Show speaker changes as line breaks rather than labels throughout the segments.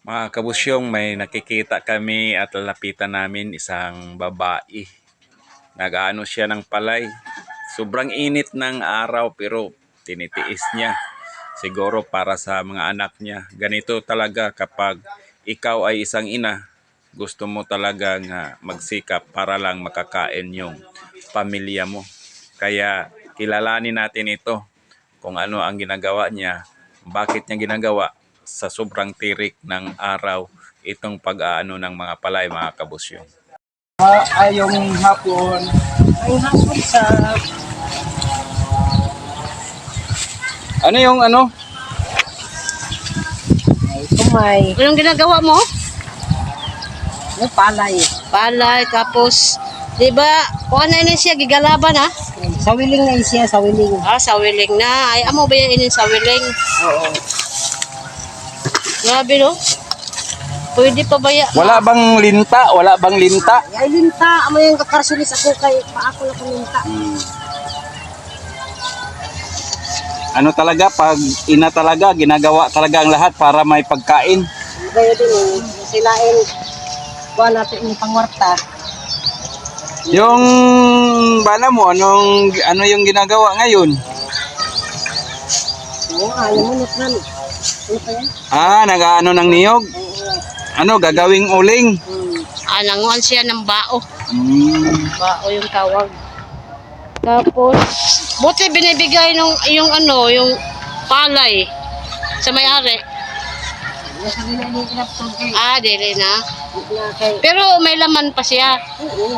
Mga kabusyong, may nakikita kami at lalapitan namin isang babae. Nag-aano siya ng palay. Sobrang init ng araw pero tinitiis niya. Siguro para sa mga anak niya. Ganito talaga kapag ikaw ay isang ina, gusto mo talaga nga magsikap para lang makakain yung pamilya mo. Kaya kilalanin natin ito kung ano ang ginagawa niya, bakit niya ginagawa sa sobrang tirik ng araw itong pag-aano ng mga palay, mga kabusyong.
Yung hapon. Ang hapon sa...
Ano yung ano?
Ay, kumay.
Anong ginagawa mo?
May palay.
Palay, tapos, di ba, kuha na yun siya, gigalaban ha?
Sa wiling na siya, sa wiling.
Ah, sa wiling na. Ay, amo ba yan sa wiling?
Oo.
Grabe no? Pwede pa ba yan?
Wala bang linta? Wala bang linta?
Ay, linta. Amo yung kakarsulis ako kay paako lang linta.
Ano talaga, pag ina talaga, ginagawa talaga ang lahat para may pagkain.
Gaya din eh. Silain. Kuha natin yung pangwarta.
Yung bala mo, ano yung ginagawa ngayon?
Oo, namunot na. Ano pa yan?
Nag-aano ng niyog?
Oo.
Ano, gagawing uling?
Ah, nanguhan siya ng bao.
Hmm.
Bao yung tawag. Tapos, buti binibigay yung ano, yung palay sa may-ari.
Nasa nila yung kinaptog kay...
Ah, dili na.
Na kay...
Pero may laman pa siya.
Oo.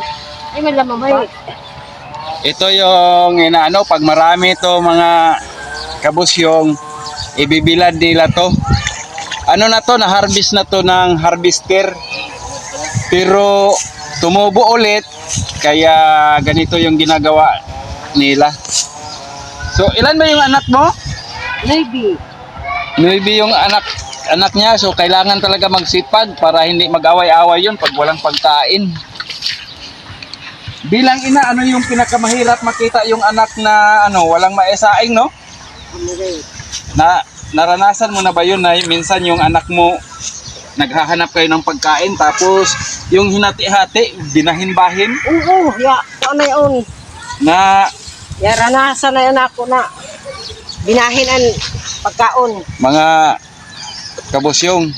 Ay, may laman pa.
Ito yung inaano, pag marami to mga kabusyong, ibibilad nila to. Ano na to, na-harvest na to ng harvester. Pero tumubo ulit, kaya ganito yung ginagawa nila. So, ilan ba yung anak mo?
Maybe.
9 yung anak niya, so kailangan talaga magsipag para hindi mag-away-away yun pag walang pagkain. Bilang ina, ano yung pinakamahirap makita yung anak na walang maesaing, no? Naranasan mo na ba yun na minsan yung anak mo naghahanap kayo ng pagkain tapos yung hinati-hati, binahin-bahin
Oo, ya. Ano yun?
na
Ya, ranasan na yun ako na binahin ang pagkaon.
mga kabusyong.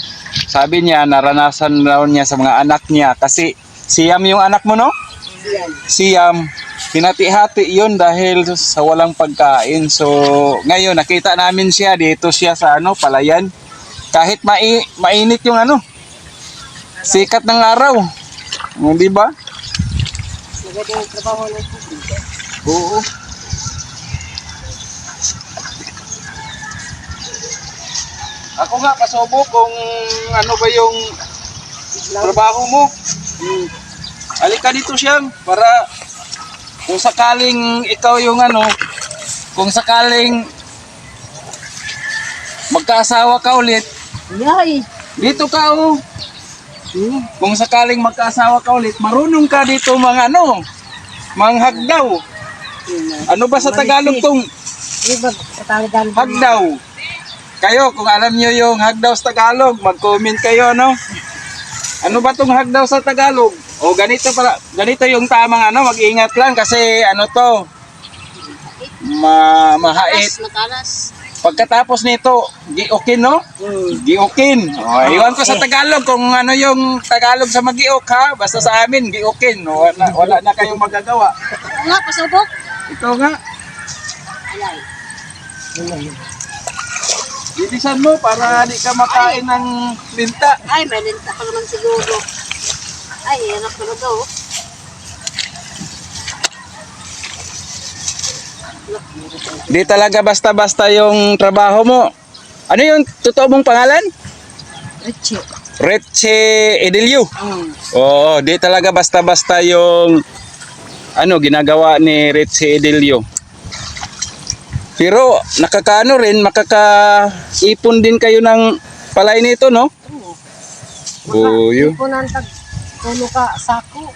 Sabi niya, naranasan daw niya sa mga anak niya kasi siyam yung anak mo, no?
Yan.
Siyam, hinati-hati yun dahil sa walang pagkain. So, ngayon nakita namin siya dito siya sa palayan. Kahit mainit yung sikat ng araw. Di ba?
Maganda yung trabaho ng tubig.
Oo. Ako nga, pasubo kung ano ba yung trabaho mo. Halika dito siyang para kung sakaling ikaw yung kung sakaling magkaasawa ka ulit,
Yay!
dito ka Kung sakaling magkaasawa ka ulit, marunong ka dito manghagdaw. Ano ba sa Tagalog tong
Iba sa talagang
hagdaw? Kayo, kung alam nyo yung hagdaw sa Tagalog, mag-comment kayo, no? Ano ba tong hagdaw sa Tagalog? O ganito yung tamang mag-ingat lang kasi to, mahait.
Matalas.
Pagkatapos nito, giukin, no? Giukin. O, iwan ko sa Tagalog kung ano yung Tagalog sa magiok, ha? Basta sa amin, giukin. Wala na kayong magagawa.
Nga, pasubok.
Ito nga. Bilisan mo para di ka makain ng linta.
Ay, may linta pa naman siguro. Ay, hanap talaga oh.
Di talaga basta-basta yung trabaho mo. Ano yung totoo mong pangalan?
Richie.
Reche Edilio. Oo, di talaga basta-basta yung ginagawa ni Reche Edilio. Pero nakakaano rin, makakaipon din kayo ng palay nito, no? Oo. Yun.
Kung nantag tulo ka sako.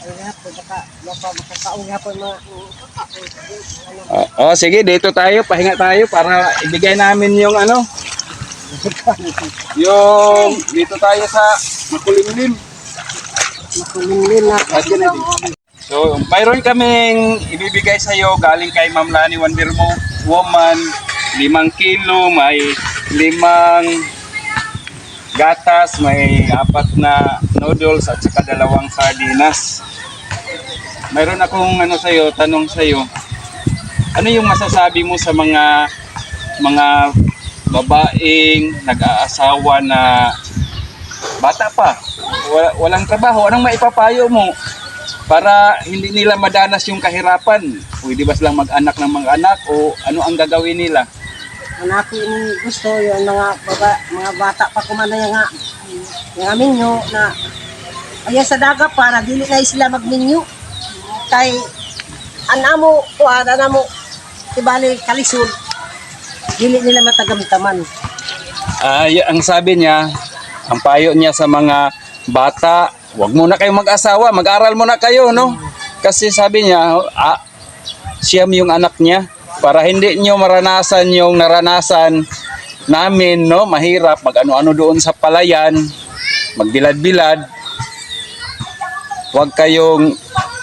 Ay nga po, makakaon nga po mga...
Sige, dito tayo, pahinga tayo para ibigay namin yung Yung dito tayo sa Makulimlim.
Makulimlim na.
So, mayroon kaming ibibigay sa iyo galing kay Ma'am Lani Wonder Woman, 5 kilo, may 5 gatas, may 4 na noodles at saka 2 sardinas. Mayroon akong tanong sa iyo. Ano yung masasabi mo sa mga babaeng nag-aasawa na bata pa, walang trabaho? Anong maipapayo mo para hindi nila madanas yung kahirapan? Pwede ba silang mag-anak ng mga anak o ano ang gagawin nila?
Ang ako yung gusto, yung mga bata pa kumana yung aminyo na ayan sa daga para dili na sila magminyo. Kay anamo tibali kalisod, dili nila matagamtaman.
Ang sabi niya, ang payo niya sa mga bata, wag muna kayong mag-asawa, mag-aral muna kayo, no? Kasi sabi niya, siyam yung anak niya para hindi niyo maranasan yung naranasan namin, no? Mahirap mag-ano-ano doon sa palayan, magbilad-bilad. Wag kayong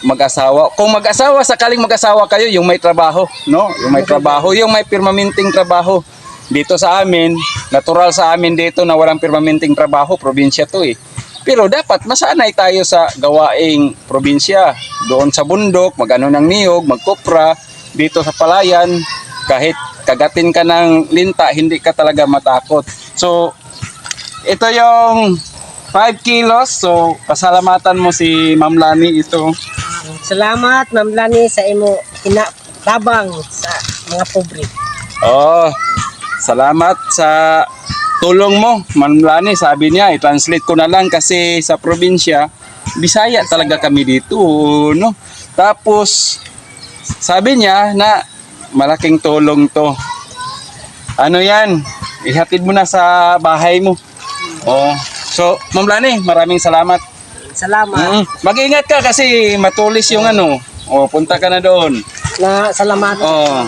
mag-asawa. Kung mag-asawa, sakaling mag-asawa kayo, yung may trabaho, no? Yung may trabaho, yung may permanenteng trabaho. Dito sa amin, natural sa amin dito na walang permanenteng trabaho, probinsya to eh. Pero dapat masanay tayo sa gawaing probinsya. Doon sa bundok, mag-ano ng niyog, magkupra, dito sa palayan, kahit kagatin ka ng linta, hindi ka talaga matakot. So, ito yung 5 kilos. So, pasalamatan mo si Ma'am Lani ito.
Salamat Ma'am Lani sa imo tabang sa mga pobre.
Oh, salamat sa tulong mo, Ma'am Lani. Sabi niya, i-translate ko na lang kasi sa probinsya, Bisaya talaga kami dito, no? Tapos, sabi niya na malaking tulong to. Ano yan? Ihatid mo na sa bahay mo. Oh. So, Ma'am Lani, maraming salamat.
Salamat.
Mag-ingat ka kasi matulis yung ano. Oh, punta ka na doon.
Na salamat.
Oh.